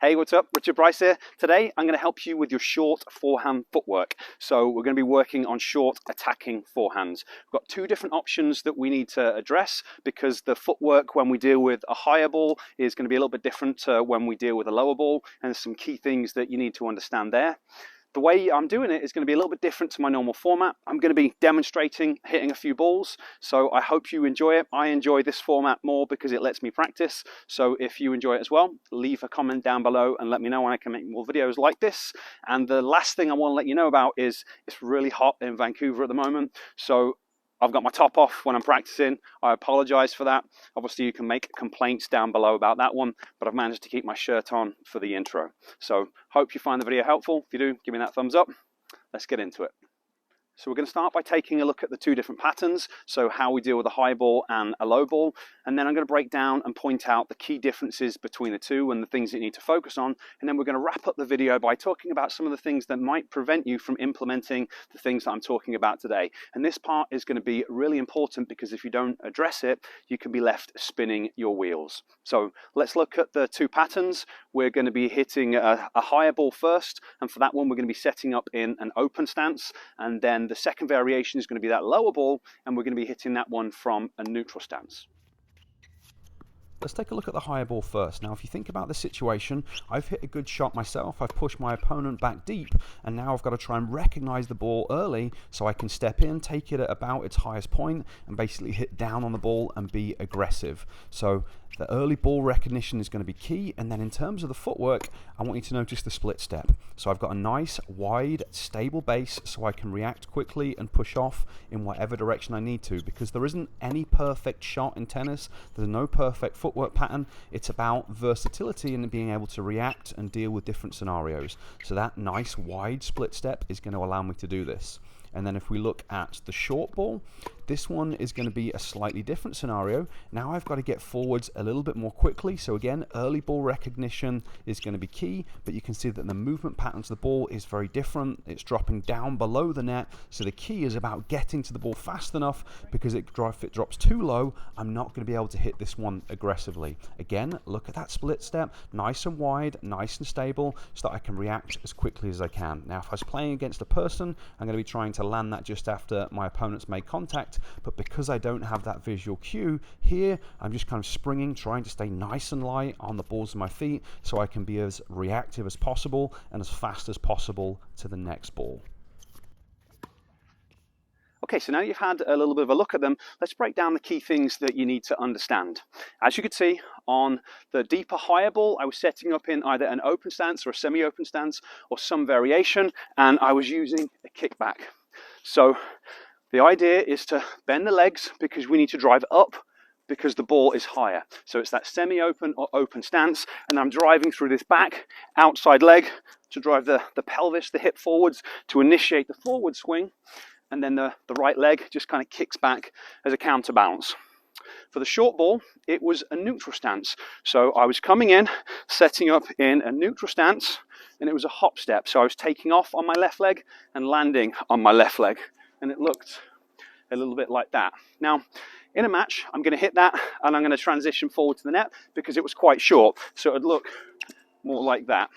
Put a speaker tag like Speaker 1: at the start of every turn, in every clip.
Speaker 1: Hey, what's up? Richard Bryce here. Today, I'm going to help you with your short forehand footwork. So we're going to be working on short attacking forehands. We've got two different options that we need to address because the footwork when we deal with a higher ball is going to be a little bit different to when we deal with a lower ball, and there's some key things that you need to understand there. The way I'm doing it is going to be a little bit different to my normal format. I'm going to be demonstrating hitting a few balls, so I hope you enjoy it. I enjoy this format more because it lets me practice, so if you enjoy it as well, leave a comment down below and let me know when I can make more videos like this. And the last thing I want to let you know about is it's really hot in Vancouver at the moment, so I've got my top off when I'm practicing. I apologize for that. Obviously, you can make complaints down below about that one, but I've managed to keep my shirt on for the intro. So, hope you find the video helpful. If you do, give me that thumbs up. Let's get into it. So we're going to start by taking a look at the two different patterns, so how we deal with a high ball and a low ball, and then I'm going to break down and point out the key differences between the two and the things that you need to focus on, and then we're going to wrap up the video by talking about some of the things that might prevent you from implementing the things that I'm talking about today. And this part is going to be really important because if you don't address it, you can be left spinning your wheels. So let's look at the two patterns. We're going to be hitting a higher ball first, and for that one we're going to be setting up in an open stance, and then the second variation is going to be that lower ball, and we're going to be hitting that one from a neutral stance.
Speaker 2: Let's take a look at the higher ball first. Now, if you think about the situation, I've hit a good shot myself, I've pushed my opponent back deep, and now I've got to try and recognize the ball early so I can step in, take it at about its highest point, and basically hit down on the ball and be aggressive. So the early ball recognition is going to be key, and then in terms of the footwork, I want you to notice the split step. So I've got a nice, wide, stable base so I can react quickly and push off in whatever direction I need to, because there isn't any perfect shot in tennis, there's no perfect footwork pattern. It's about versatility and being able to react and deal with different scenarios. So that nice, wide split step is going to allow me to do this. And then if we look at the short ball, this one is going to be a slightly different scenario. Now I've got to get forwards a little bit more quickly. So again, early ball recognition is going to be key, but you can see that the movement pattern to the ball is very different. It's dropping down below the net. So the key is about getting to the ball fast enough, because if it drops too low, I'm not going to be able to hit this one aggressively. Again, look at that split step, nice and wide, nice and stable, so that I can react as quickly as I can. Now, if I was playing against a person, I'm going to be trying to land that just after my opponent's made contact, but because I don't have that visual cue here, I'm just kind of springing, trying to stay nice and light on the balls of my feet so I can be as reactive as possible and as fast as possible to the next ball.
Speaker 1: Okay, so now you've had a little bit of a look at them, let's break down the key things that you need to understand. As you could see, on the deeper, higher ball, I was setting up in either an open stance or a semi-open stance or some variation, and I was using a kickback. So the idea is to bend the legs because we need to drive up because the ball is higher. So it's that semi-open or open stance, and I'm driving through this back outside leg to drive the pelvis, the hip forwards to initiate the forward swing, and then the right leg just kind of kicks back as a counterbalance. For the short ball, it was a neutral stance. So I was coming in, setting up in a neutral stance, and it was a hop step. So I was taking off on my left leg and landing on my left leg, and it looked a little bit like that. Now, in a match, I'm going to hit that, and I'm going to transition forward to the net because it was quite short. So it would look more like that.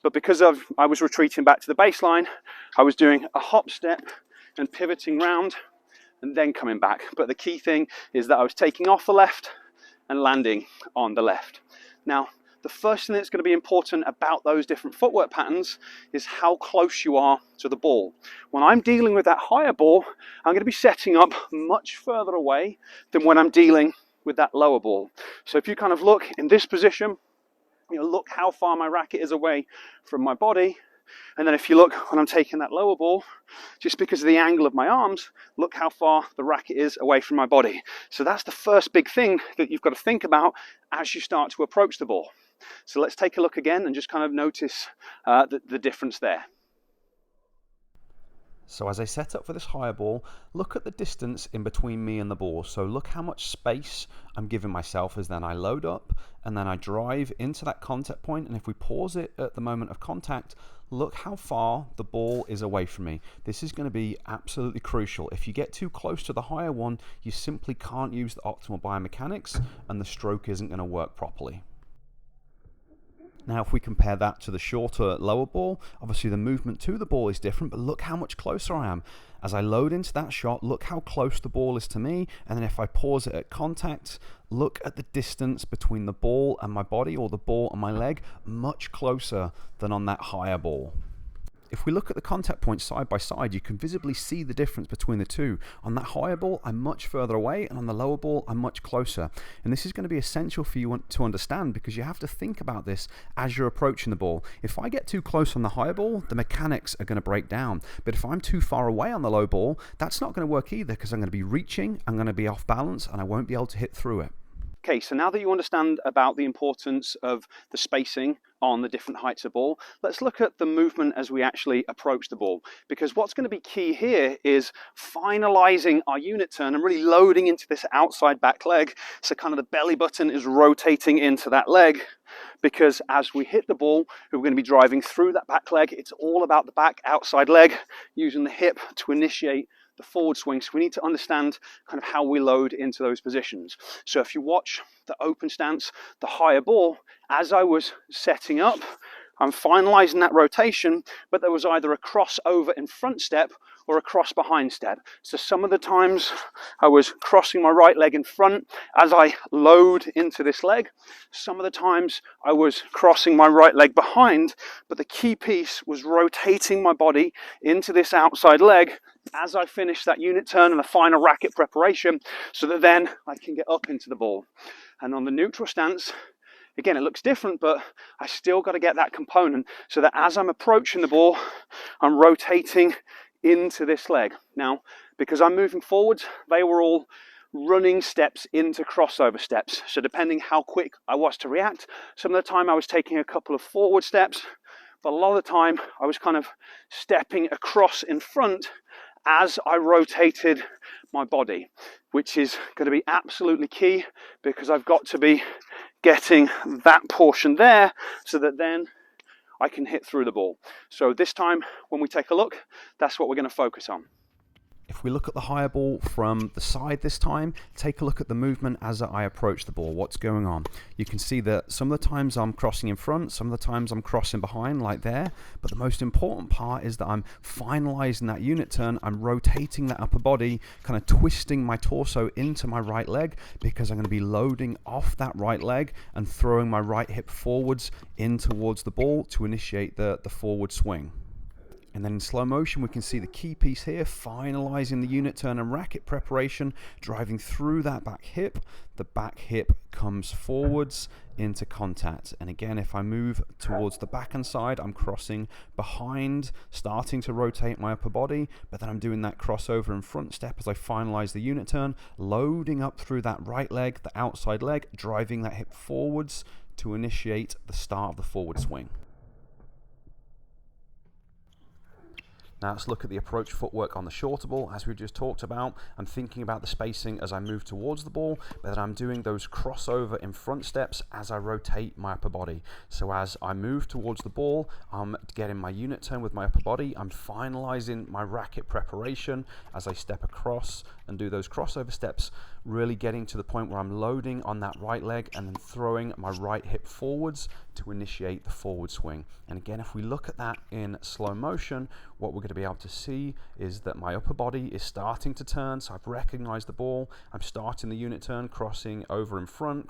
Speaker 1: But because I was retreating back to the baseline, I was doing a hop step and pivoting round and then coming back. But the key thing is that I was taking off the left and landing on the left. Now, the first thing that's going to be important about those different footwork patterns is how close you are to the ball. When I'm dealing with that higher ball, I'm going to be setting up much further away than when I'm dealing with that lower ball. So if you kind of look in this position, you know, look how far my racket is away from my body. And then if you look when I'm taking that lower ball, just because of the angle of my arms, look how far the racket is away from my body. So that's the first big thing that you've got to think about as you start to approach the ball. So let's take a look again and just kind of notice the difference there.
Speaker 2: So as I set up for this higher ball, look at the distance in between me and the ball. So look how much space I'm giving myself as then I load up and then I drive into that contact point. And if we pause it at the moment of contact, look how far the ball is away from me. This is going to be absolutely crucial. If you get too close to the higher one, you simply can't use the optimal biomechanics and the stroke isn't going to work properly. Now, if we compare that to the shorter, lower ball, obviously the movement to the ball is different, but look how much closer I am. As I load into that shot, look how close the ball is to me, and then if I pause it at contact, look at the distance between the ball and my body, or the ball and my leg, much closer than on that higher ball. If we look at the contact points side by side, you can visibly see the difference between the two. On that higher ball, I'm much further away, and on the lower ball, I'm much closer. And this is going to be essential for you to understand, because you have to think about this as you're approaching the ball. If I get too close on the higher ball, the mechanics are going to break down. But if I'm too far away on the low ball, that's not going to work either, because I'm going to be reaching, I'm going to be off balance, and I won't be able to hit through it.
Speaker 1: Okay, so now that you understand about the importance of the spacing on the different heights of ball, let's look at the movement as we actually approach the ball. Because what's going to be key here is finalizing our unit turn and really loading into this outside back leg. So kind of the belly button is rotating into that leg, because as we hit the ball, we're going to be driving through that back leg. It's all about the back outside leg, using the hip to initiate the forward swing. So we need to understand kind of how we load into those positions. So if you watch the open stance, the higher ball, as I was setting up, I'm finalizing that rotation, but there was either a crossover in front step or a cross behind step. So some of the times I was crossing my right leg in front as I load into this leg. Some of the times I was crossing my right leg behind, but the key piece was rotating my body into this outside leg as I finish that unit turn and the final racket preparation, so that then I can get up into the ball. And on the neutral stance, again, it looks different, but I still got to get that component so that as I'm approaching the ball, I'm rotating into this leg. Now, because I'm moving forwards, they were all running steps into crossover steps. So depending how quick I was to react, some of the time I was taking a couple of forward steps, but a lot of the time I was kind of stepping across in front as I rotated my body, which is going to be absolutely key, because I've got to be getting that portion there so that then I can hit through the ball. So this time when we take a look, that's what we're going to focus on.
Speaker 2: If we look at the higher ball from the side this time, take a look at the movement as I approach the ball. What's going on? You can see that some of the times I'm crossing in front, some of the times I'm crossing behind, like there. But the most important part is that I'm finalizing that unit turn. I'm rotating that upper body, kind of twisting my torso into my right leg, because I'm going to be loading off that right leg and throwing my right hip forwards in towards the ball to initiate the forward swing. And then in slow motion, we can see the key piece here, finalizing the unit turn and racket preparation, driving through that back hip. The back hip comes forwards into contact. And again, if I move towards the backhand side, I'm crossing behind, starting to rotate my upper body, but then I'm doing that crossover in front step as I finalize the unit turn, loading up through that right leg, the outside leg, driving that hip forwards to initiate the start of the forward swing. Now let's look at the approach footwork on the shorter ball. As we just talked about, I'm thinking about the spacing as I move towards the ball, but then I'm doing those crossover in front steps as I rotate my upper body. So as I move towards the ball, I'm getting my unit turn with my upper body. I'm finalizing my racket preparation as I step across and do those crossover steps, really getting to the point where I'm loading on that right leg and then throwing my right hip forwards to initiate the forward swing. And again, if we look at that in slow motion, what we're going to be able to see is that my upper body is starting to turn. So I've recognized the ball. I'm starting the unit turn, crossing over in front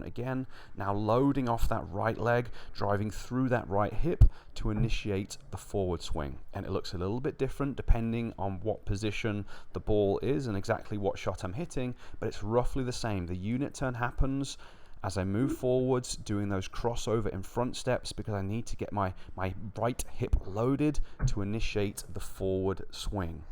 Speaker 2: again. Now loading off that right leg, driving through that right hip to initiate the forward swing. And it looks a little bit different depending on what position the ball is and exactly what shot I'm hitting, but it's roughly the same. The unit turn happens as I move forwards, doing those crossover in front steps, because I need to get my right hip loaded to initiate the forward swing.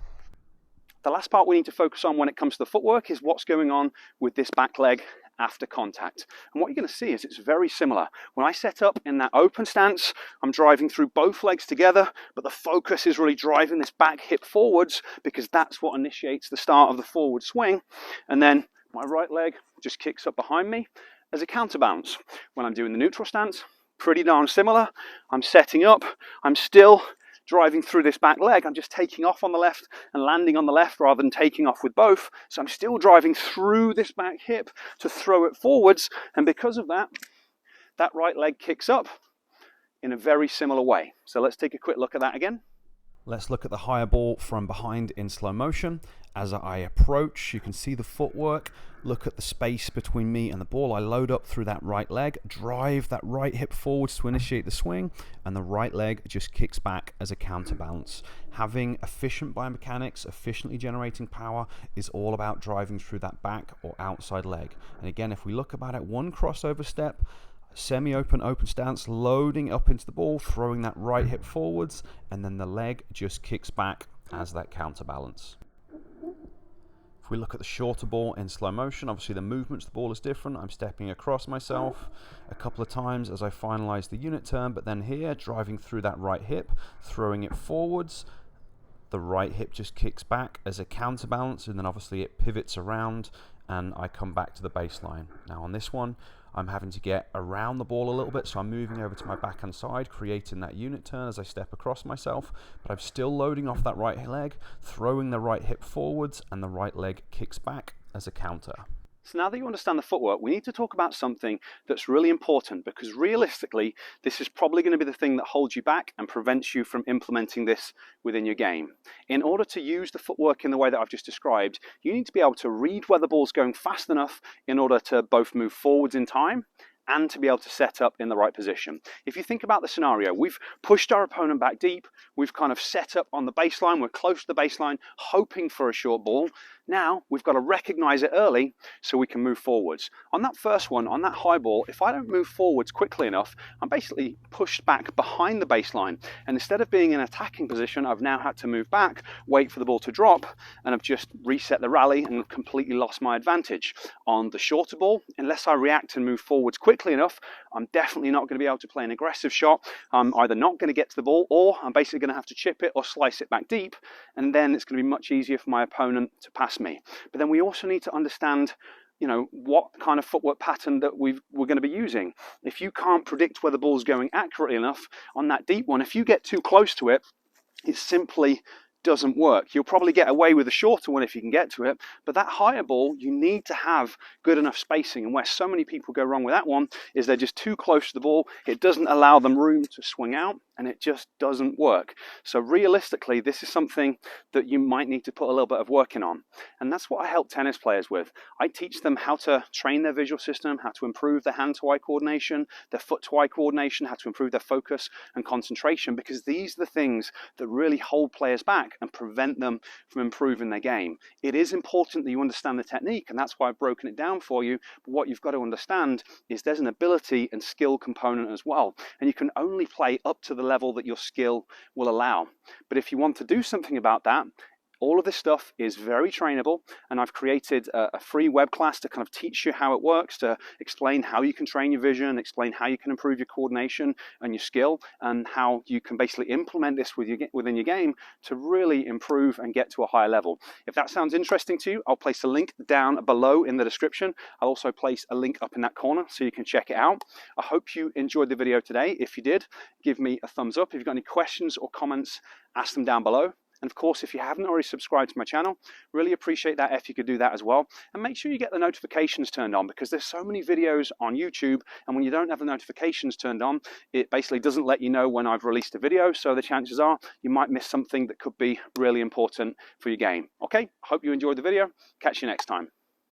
Speaker 1: The last part we need to focus on when it comes to the footwork is what's going on with this back leg after contact. And what you're going to see is it's very similar. When I set up in that open stance, I'm driving through both legs together, but the focus is really driving this back hip forwards, because that's what initiates the start of the forward swing. And then my right leg just kicks up behind me as a counterbalance. When I'm doing the neutral stance, pretty darn similar. I'm setting up, I'm still driving through this back leg. I'm just taking off on the left and landing on the left rather than taking off with both. So I'm still driving through this back hip to throw it forwards. And because of that, that right leg kicks up in a very similar way. So let's take a quick look at that again.
Speaker 2: Let's look at the higher ball from behind in slow motion. As I approach, you can see the footwork. Look at the space between me and the ball. I load up through that right leg, drive that right hip forwards to initiate the swing, and the right leg just kicks back as a counterbalance. Having efficient biomechanics, efficiently generating power, is all about driving through that back or outside leg. And again, if we look about it, one crossover step, semi-open open stance, loading up into the ball, throwing that right hip forwards, and then the leg just kicks back as that counterbalance. If we look at the shorter ball in slow motion, obviously the movements, the ball is different. I'm stepping across myself a couple of times as I finalize the unit turn, but then here, driving through that right hip, throwing it forwards, the right hip just kicks back as a counterbalance, and then obviously it pivots around and I come back to the baseline. Now on this one, I'm having to get around the ball a little bit, so I'm moving over to my backhand side, creating that unit turn as I step across myself, but I'm still loading off that right leg, throwing the right hip forwards, and the right leg kicks back as a counter.
Speaker 1: So now that you understand the footwork, we need to talk about something that's really important, because realistically, this is probably going to be the thing that holds you back and prevents you from implementing this within your game. In order to use the footwork in the way that I've just described, you need to be able to read where the ball's going fast enough in order to both move forwards in time and to be able to set up in the right position. If you think about the scenario, we've pushed our opponent back deep, we've kind of set up on the baseline, we're close to the baseline, hoping for a short ball. Now we've got to recognize it early so we can move forwards. On that first one, on that high ball, if I don't move forwards quickly enough, I'm basically pushed back behind the baseline. And instead of being in attacking position, I've now had to move back, wait for the ball to drop, and I've just reset the rally and completely lost my advantage. On the shorter ball, unless I react and move forwards quickly enough, I'm definitely not going to be able to play an aggressive shot. I'm either not going to get to the ball, or I'm basically going to have to chip it or slice it back deep, and then it's going to be much easier for my opponent to pass me. But then we also need to understand, what kind of footwork pattern that we're going to be using. If you can't predict where the ball's going accurately enough on that deep one, if you get too close to it, it simply doesn't work. You'll probably get away with a shorter one if you can get to it, but that higher ball, you need to have good enough spacing, and where so many people go wrong with that one is they're just too close to the ball. It doesn't allow them room to swing out, and it just doesn't work. So realistically, this is something that you might need to put a little bit of work in on, and that's what I help tennis players with. I teach them how to train their visual system, how to improve their hand-to-eye coordination, their foot-to-eye coordination, how to improve their focus and concentration, because these are the things that really hold players back and prevent them from improving their game. It is important that you understand the technique, and that's why I've broken it down for you. But what you've got to understand is there's an ability and skill component as well, and you can only play up to the level that your skill will allow. But if you want to do something about that, all of this stuff is very trainable, and I've created a free web class to kind of teach you how it works, to explain how you can train your vision, explain how you can improve your coordination and your skill, and how you can basically implement this within your game to really improve and get to a higher level. If that sounds interesting to you, I'll place a link down below in the description. I'll also place a link up in that corner so you can check it out. I hope you enjoyed the video today. If you did, give me a thumbs up. If you've got any questions or comments, ask them down below. And of course, if you haven't already subscribed to my channel, really appreciate that if you could do that as well. And make sure you get the notifications turned on, because there's so many videos on YouTube, and when you don't have the notifications turned on, it basically doesn't let you know when I've released a video. So the chances are you might miss something that could be really important for your game. Okay, hope you enjoyed the video. Catch you next time.